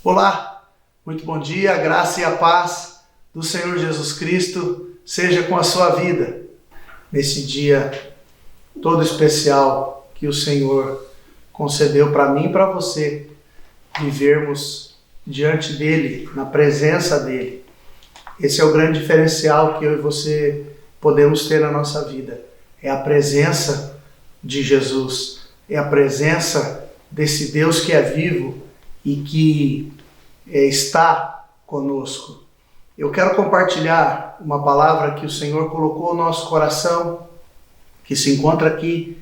Olá, muito bom dia, a graça e a paz do Senhor Jesus Cristo seja com a sua vida. Nesse dia todo especial que o Senhor concedeu para mim e para você, vivermos diante dEle, na presença dEle. Esse é o grande diferencial que eu e você podemos ter na nossa vida. É a presença de Jesus, é a presença desse Deus que é vivo e que está conosco. Eu quero compartilhar uma palavra que o Senhor colocou no nosso coração, que se encontra aqui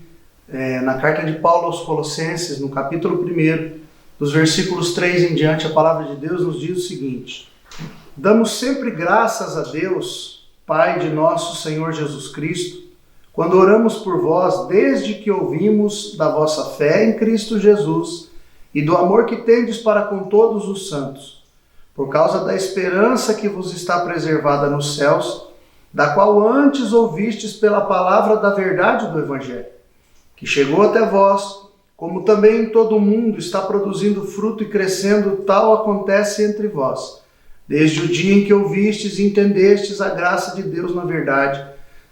na carta de Paulo aos Colossenses, no capítulo 1, dos versículos 3 em diante. A palavra de Deus nos diz o seguinte: damos sempre graças a Deus, Pai de nosso Senhor Jesus Cristo, quando oramos por vós, desde que ouvimos da vossa fé em Cristo Jesus e do amor que tendes para com todos os santos, por causa da esperança que vos está preservada nos céus, da qual antes ouvistes pela palavra da verdade do Evangelho, que chegou até vós, como também em todo o mundo está produzindo fruto e crescendo, tal acontece entre vós, desde o dia em que ouvistes e entendestes a graça de Deus na verdade,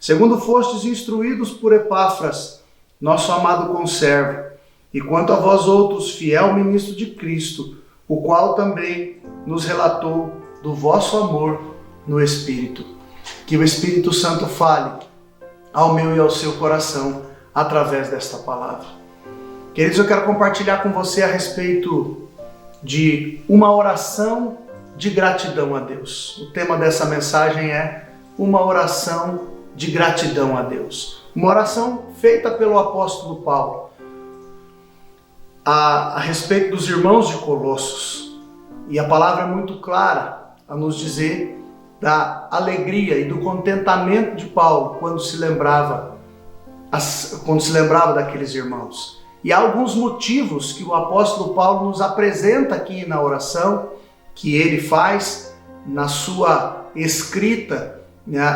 segundo fostes instruídos por Epáfras, nosso amado conservo, e quanto a vós outros, fiel ministro de Cristo, o qual também nos relatou do vosso amor no Espírito. Que o Espírito Santo fale ao meu e ao seu coração através desta palavra. Queridos, eu quero compartilhar com você a respeito de uma oração de gratidão a Deus. O tema dessa mensagem é uma oração de gratidão a Deus. Uma oração feita pelo apóstolo Paulo a respeito dos irmãos de Colossos. E a palavra é muito clara a nos dizer da alegria e do contentamento de Paulo quando se lembrava daqueles irmãos. E há alguns motivos que o apóstolo Paulo nos apresenta aqui na oração, que ele faz na sua escrita,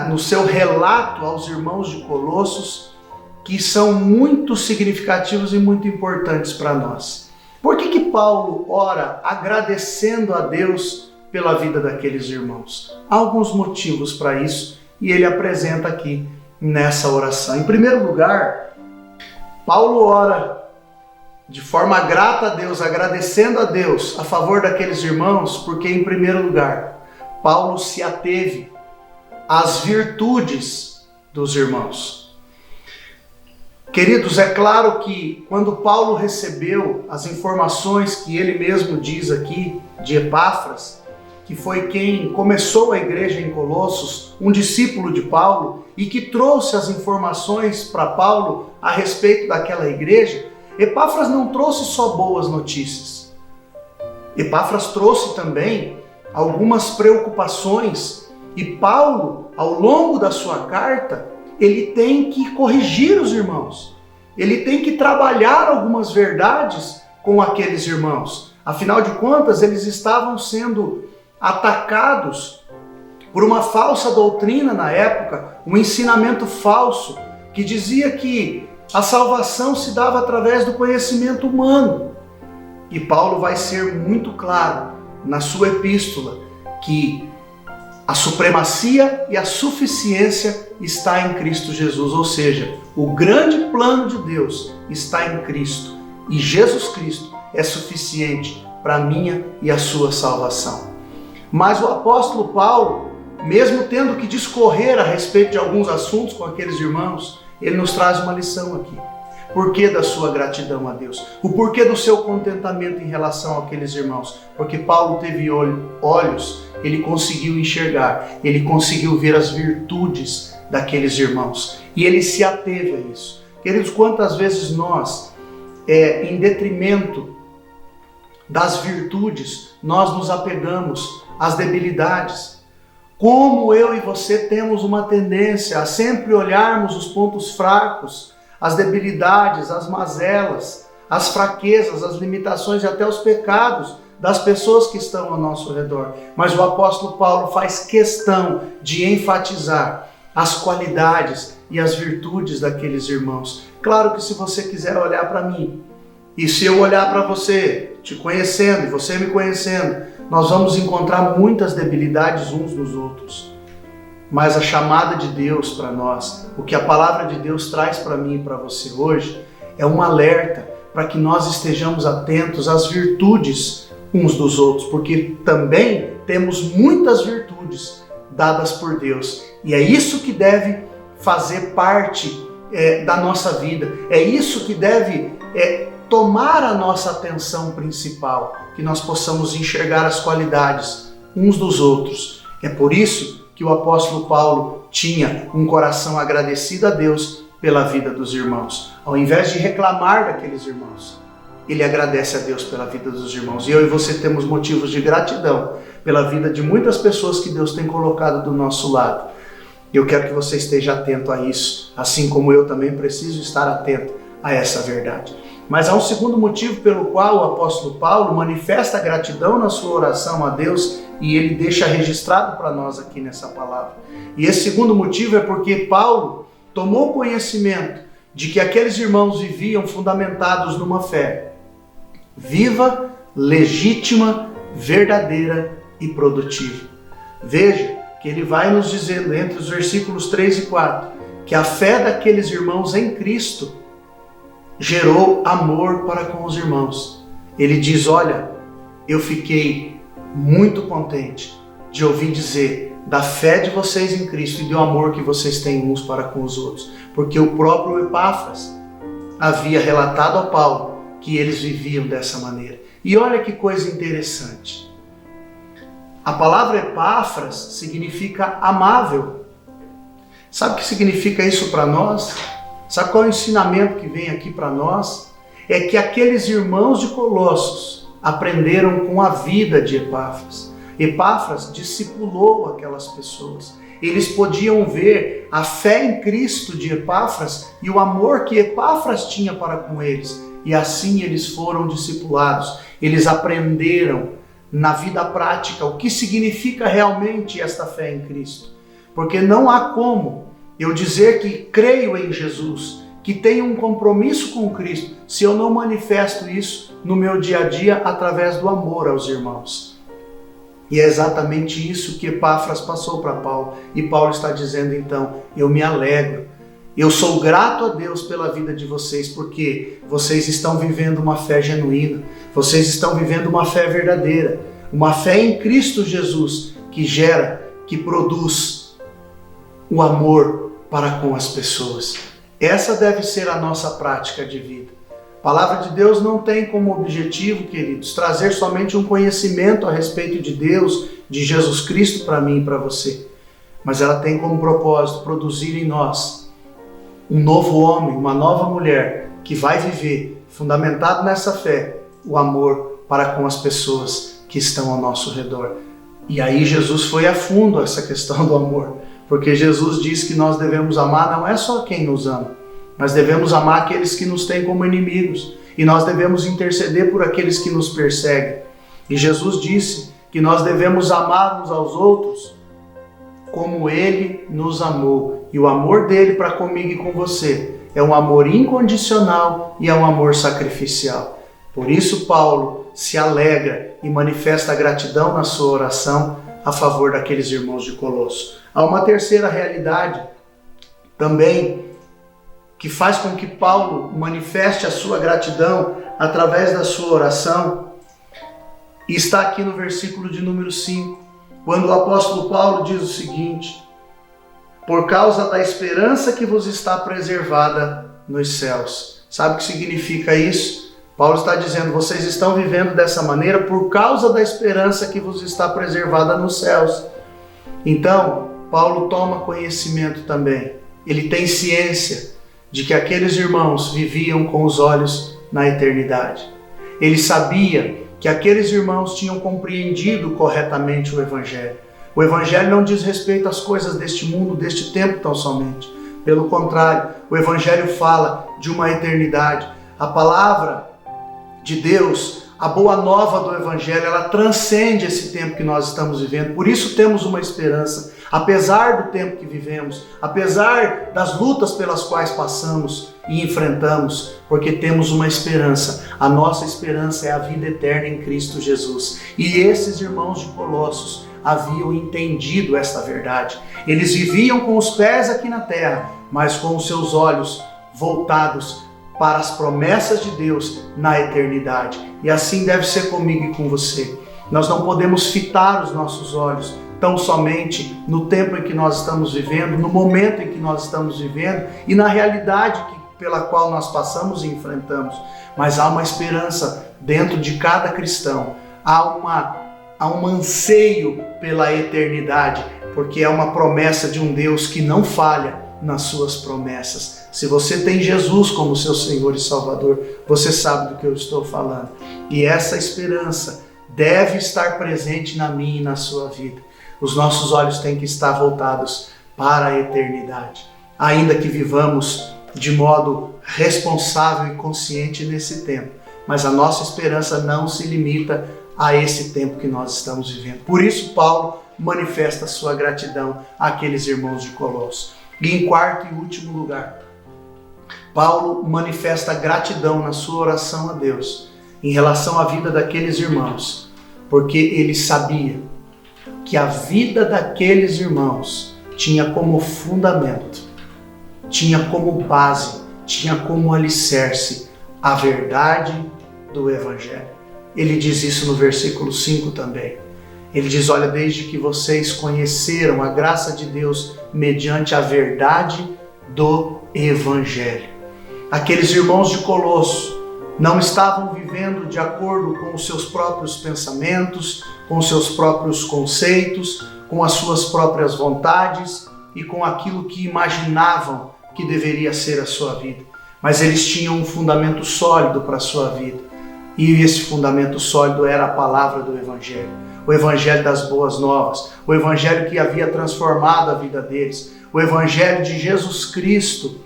no seu relato aos irmãos de Colossos, que são muito significativos e muito importantes para nós. Por que Paulo ora agradecendo a Deus pela vida daqueles irmãos? Há alguns motivos para isso e ele apresenta aqui nessa oração. Em primeiro lugar, Paulo ora de forma grata a Deus, agradecendo a Deus a favor daqueles irmãos, porque em primeiro lugar, Paulo se ateve às virtudes dos irmãos. Queridos, é claro que quando Paulo recebeu as informações que ele mesmo diz aqui de Epáfras, que foi quem começou a igreja em Colossos, um discípulo de Paulo, e que trouxe as informações para Paulo a respeito daquela igreja, Epáfras não trouxe só boas notícias. Epáfras trouxe também algumas preocupações, e Paulo, ao longo da sua carta, ele tem que corrigir os irmãos. Ele tem que trabalhar algumas verdades com aqueles irmãos. Afinal de contas, eles estavam sendo atacados por uma falsa doutrina na época, um ensinamento falso que dizia que a salvação se dava através do conhecimento humano. E Paulo vai ser muito claro na sua epístola que a supremacia e a suficiência está em Cristo Jesus, ou seja, o grande plano de Deus está em Cristo e Jesus Cristo é suficiente para a minha e a sua salvação. Mas o apóstolo Paulo, mesmo tendo que discorrer a respeito de alguns assuntos com aqueles irmãos, ele nos traz uma lição aqui. Porquê da sua gratidão a Deus? O porquê do seu contentamento em relação àqueles irmãos? Porque Paulo teve olhos, ele conseguiu enxergar, ele conseguiu ver as virtudes daqueles irmãos. E ele se ateve a isso. Queridos, quantas vezes nós, em detrimento das virtudes, nós nos apegamos às debilidades. Como eu e você temos uma tendência a sempre olharmos os pontos fracos, as debilidades, as mazelas, as fraquezas, as limitações e até os pecados das pessoas que estão ao nosso redor. Mas o apóstolo Paulo faz questão de enfatizar as qualidades e as virtudes daqueles irmãos. Claro que se você quiser olhar para mim E se eu olhar para você, te conhecendo e você me conhecendo, nós vamos encontrar muitas debilidades uns nos outros. Mas a chamada de Deus para nós, o que a palavra de Deus traz para mim e para você hoje, é um alerta para que nós estejamos atentos às virtudes uns dos outros, porque também temos muitas virtudes dadas por Deus. E é isso que deve fazer parte da nossa vida. É isso que deve tomar a nossa atenção principal, que nós possamos enxergar as qualidades uns dos outros. É por isso que o apóstolo Paulo tinha um coração agradecido a Deus pela vida dos irmãos. Ao invés de reclamar daqueles irmãos, ele agradece a Deus pela vida dos irmãos. E eu e você temos motivos de gratidão pela vida de muitas pessoas que Deus tem colocado do nosso lado. Eu quero que você esteja atento a isso, assim como eu também preciso estar atento a essa verdade. Mas há um segundo motivo pelo qual o apóstolo Paulo manifesta gratidão na sua oração a Deus e ele deixa registrado para nós aqui nessa palavra. E esse segundo motivo é porque Paulo tomou conhecimento de que aqueles irmãos viviam fundamentados numa fé viva, legítima, verdadeira e produtiva. Veja que ele vai nos dizendo entre os versículos 3 e 4 que a fé daqueles irmãos em Cristo gerou amor para com os irmãos. Ele diz: olha, eu fiquei muito contente de ouvir dizer da fé de vocês em Cristo e do amor que vocês têm uns para com os outros, porque o próprio Epáfras havia relatado a Paulo que eles viviam dessa maneira. E olha que coisa interessante. A palavra Epáfras significa amável. Sabe o que significa isso para nós? Sabe qual é o ensinamento que vem aqui para nós? É que aqueles irmãos de Colossos aprenderam com a vida de Epáfras. Epáfras discipulou aquelas pessoas. Eles podiam ver a fé em Cristo de Epáfras e o amor que Epáfras tinha para com eles. E assim eles foram discipulados. Eles aprenderam na vida prática o que significa realmente esta fé em Cristo. Porque não há como eu dizer que creio em Jesus, que tenho um compromisso com Cristo, se eu não manifesto isso no meu dia a dia através do amor aos irmãos. E é exatamente isso que Epáfras passou para Paulo. E Paulo está dizendo então: eu me alegro, eu sou grato a Deus pela vida de vocês, porque vocês estão vivendo uma fé genuína, vocês estão vivendo uma fé verdadeira, uma fé em Cristo Jesus que gera, que produz o amor para com as pessoas. Essa deve ser a nossa prática de vida. A palavra de Deus não tem como objetivo, queridos, trazer somente um conhecimento a respeito de Deus, de Jesus Cristo para mim e para você. Mas ela tem como propósito produzir em nós um novo homem, uma nova mulher que vai viver, fundamentado nessa fé, o amor para com as pessoas que estão ao nosso redor. E aí Jesus foi a fundo essa questão do amor, porque Jesus diz que nós devemos amar não é só quem nos ama, mas devemos amar aqueles que nos têm como inimigos, e nós devemos interceder por aqueles que nos perseguem. E Jesus disse que nós devemos amar uns aos outros como Ele nos amou. E o amor dele para comigo e com você é um amor incondicional e é um amor sacrificial. Por isso Paulo se alegra e manifesta gratidão na sua oração a favor daqueles irmãos de Colosso. Há uma terceira realidade também que faz com que Paulo manifeste a sua gratidão através da sua oração, e está aqui no versículo de número 5, quando o apóstolo Paulo diz o seguinte: por causa da esperança que vos está preservada nos céus. Sabe o que significa isso? Paulo está dizendo: vocês estão vivendo dessa maneira por causa da esperança que vos está preservada nos céus. Então, Paulo toma conhecimento também. Ele tem ciência de que aqueles irmãos viviam com os olhos na eternidade. Ele sabia que aqueles irmãos tinham compreendido corretamente o Evangelho. O Evangelho não diz respeito às coisas deste mundo, deste tempo tão somente. Pelo contrário, o Evangelho fala de uma eternidade. A palavra de Deus, a boa nova do Evangelho, ela transcende esse tempo que nós estamos vivendo. Por isso temos uma esperança. Apesar do tempo que vivemos, apesar das lutas pelas quais passamos, e enfrentamos, porque temos uma esperança. A nossa esperança é a vida eterna em Cristo Jesus. E esses irmãos de Colossos haviam entendido esta verdade. Eles viviam com os pés aqui na terra, mas com os seus olhos voltados para as promessas de Deus na eternidade. E assim deve ser comigo e com você. Nós não podemos fitar os nossos olhos tão somente no tempo em que nós estamos vivendo, no momento em que nós estamos vivendo e na realidade pela qual nós passamos e enfrentamos. Mas há uma esperança dentro de cada cristão, há um anseio pela eternidade, porque é uma promessa de um Deus que não falha nas suas promessas. Se você tem Jesus como seu Senhor e Salvador, você sabe do que eu estou falando. E essa esperança deve estar presente na minha e na sua vida. Os nossos olhos têm que estar voltados para a eternidade. Ainda que vivamos de modo responsável e consciente nesse tempo, mas a nossa esperança não se limita a esse tempo que nós estamos vivendo. Por isso, Paulo manifesta sua gratidão àqueles irmãos de Colossos. E em quarto e último lugar, Paulo manifesta gratidão na sua oração a Deus em relação à vida daqueles irmãos, porque ele sabia que a vida daqueles irmãos tinha como fundamento, tinha como base, tinha como alicerce a verdade do Evangelho. Ele diz isso no versículo 5 também. Ele diz, olha, desde que vocês conheceram a graça de Deus mediante a verdade do Evangelho. Aqueles irmãos de Colosso não estavam vivendo de acordo com os seus próprios pensamentos, com os seus próprios conceitos, com as suas próprias vontades e com aquilo que imaginavam que deveria ser a sua vida. Mas eles tinham um fundamento sólido para a sua vida. E esse fundamento sólido era a palavra do Evangelho. O Evangelho das boas novas. O Evangelho que havia transformado a vida deles. O Evangelho de Jesus Cristo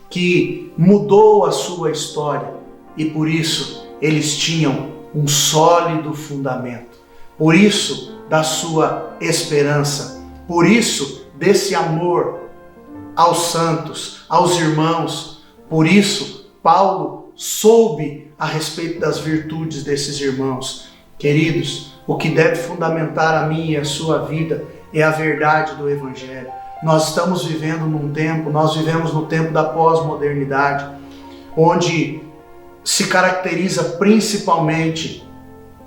que mudou a sua história. E por isso eles tinham um sólido fundamento. Por isso da sua esperança. Por isso desse amor aos santos, aos irmãos. Por isso Paulo soube a respeito das virtudes desses irmãos. Queridos, o que deve fundamentar a minha e a sua vida é a verdade do Evangelho. Nós estamos vivendo nós vivemos no tempo da pós-modernidade, onde se caracteriza principalmente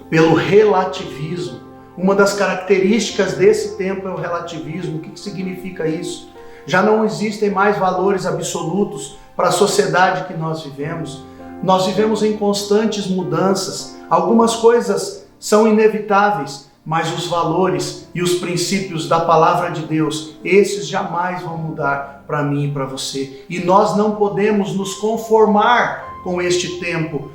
pelo relativismo. Uma das características desse tempo é o relativismo. O que significa isso? Já não existem mais valores absolutos para a sociedade que nós vivemos. Nós vivemos em constantes mudanças. Algumas coisas são inevitáveis, mas os valores e os princípios da palavra de Deus, esses jamais vão mudar para mim e para você. E nós não podemos nos conformar com este tempo,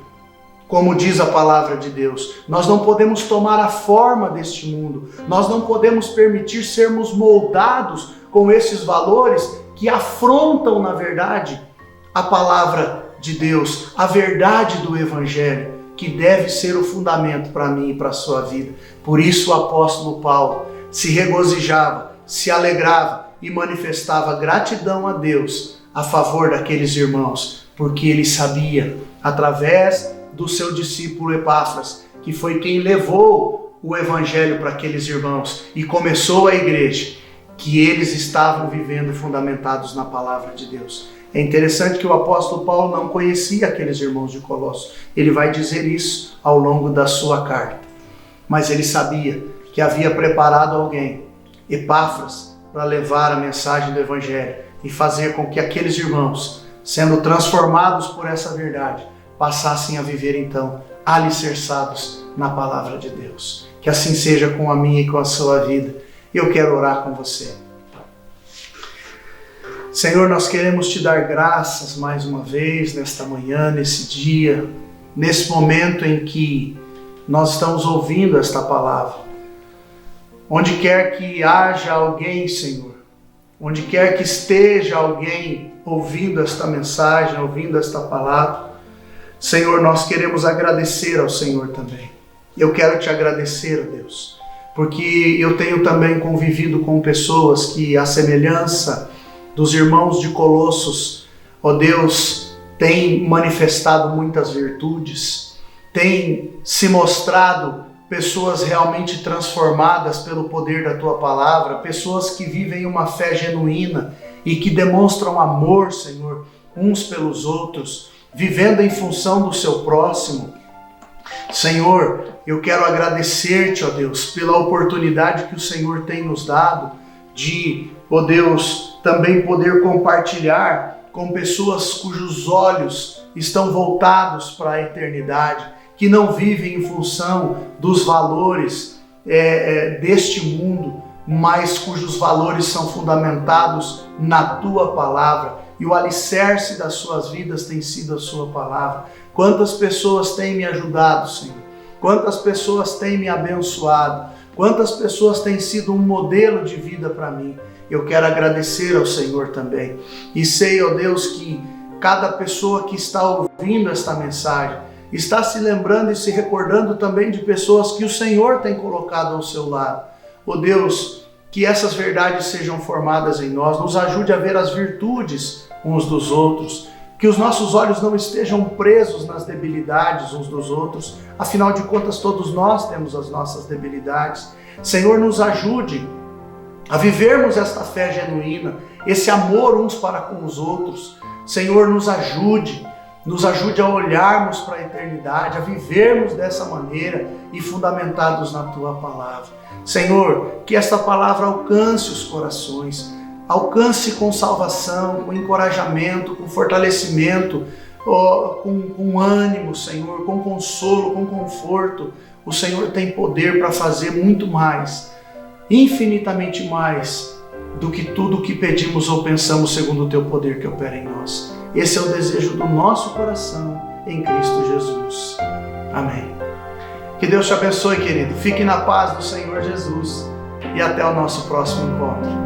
como diz a palavra de Deus. Nós não podemos tomar a forma deste mundo. Nós não podemos permitir sermos moldados com esses valores que afrontam, na verdade, a palavra de Deus, a verdade do Evangelho, que deve ser o fundamento para mim e para a sua vida. Por isso o apóstolo Paulo se regozijava, se alegrava e manifestava gratidão a Deus a favor daqueles irmãos, porque ele sabia, através do seu discípulo Epáfras, que foi quem levou o Evangelho para aqueles irmãos e começou a igreja, que eles estavam vivendo fundamentados na palavra de Deus. É interessante que o apóstolo Paulo não conhecia aqueles irmãos de Colossos. Ele vai dizer isso ao longo da sua carta. Mas ele sabia que havia preparado alguém, Epáfras, para levar a mensagem do Evangelho e fazer com que aqueles irmãos, sendo transformados por essa verdade, passassem a viver então alicerçados na palavra de Deus. Que assim seja com a minha e com a sua vida. Eu quero orar com você. Senhor, nós queremos te dar graças mais uma vez nesta manhã, nesse dia, nesse momento em que nós estamos ouvindo esta palavra. Onde quer que haja alguém, Senhor, onde quer que esteja alguém ouvindo esta mensagem, ouvindo esta palavra, Senhor, nós queremos agradecer ao Senhor também. Eu quero te agradecer, ó Deus, porque eu tenho também convivido com pessoas que, à semelhança dos irmãos de Colossos, ó Deus, tem manifestado muitas virtudes, tem se mostrado pessoas realmente transformadas pelo poder da Tua palavra, pessoas que vivem uma fé genuína e que demonstram amor, Senhor, uns pelos outros, vivendo em função do seu próximo. Senhor, eu quero agradecer-te, ó Deus, pela oportunidade que o Senhor tem nos dado de, ó Deus, também poder compartilhar com pessoas cujos olhos estão voltados para a eternidade, que não vivem em função dos valores deste mundo, mas cujos valores são fundamentados na Tua palavra, e o alicerce das suas vidas tem sido a Sua palavra. Quantas pessoas têm me ajudado, Senhor? Quantas pessoas têm me abençoado? Quantas pessoas têm sido um modelo de vida para mim? Eu quero agradecer ao Senhor também. E sei, ó Deus, que cada pessoa que está ouvindo esta mensagem está se lembrando e se recordando também de pessoas que o Senhor tem colocado ao seu lado. Ó Deus, que essas verdades sejam formadas em nós, nos ajude a ver as virtudes uns dos outros, que os nossos olhos não estejam presos nas debilidades uns dos outros, afinal de contas todos nós temos as nossas debilidades. Senhor, nos ajude a vivermos esta fé genuína, esse amor uns para com os outros. Senhor, nos ajude a olharmos para a eternidade, a vivermos dessa maneira e fundamentados na Tua palavra. Senhor, que esta palavra alcance os corações, alcance com salvação, com encorajamento, com fortalecimento, com ânimo, Senhor, com consolo, com conforto. O Senhor tem poder para fazer muito mais, infinitamente mais, do que tudo o que pedimos ou pensamos segundo o Teu poder que opera em nós. Esse é o desejo do nosso coração em Cristo Jesus. Amém. Que Deus te abençoe, querido. Fique na paz do Senhor Jesus e até o nosso próximo encontro.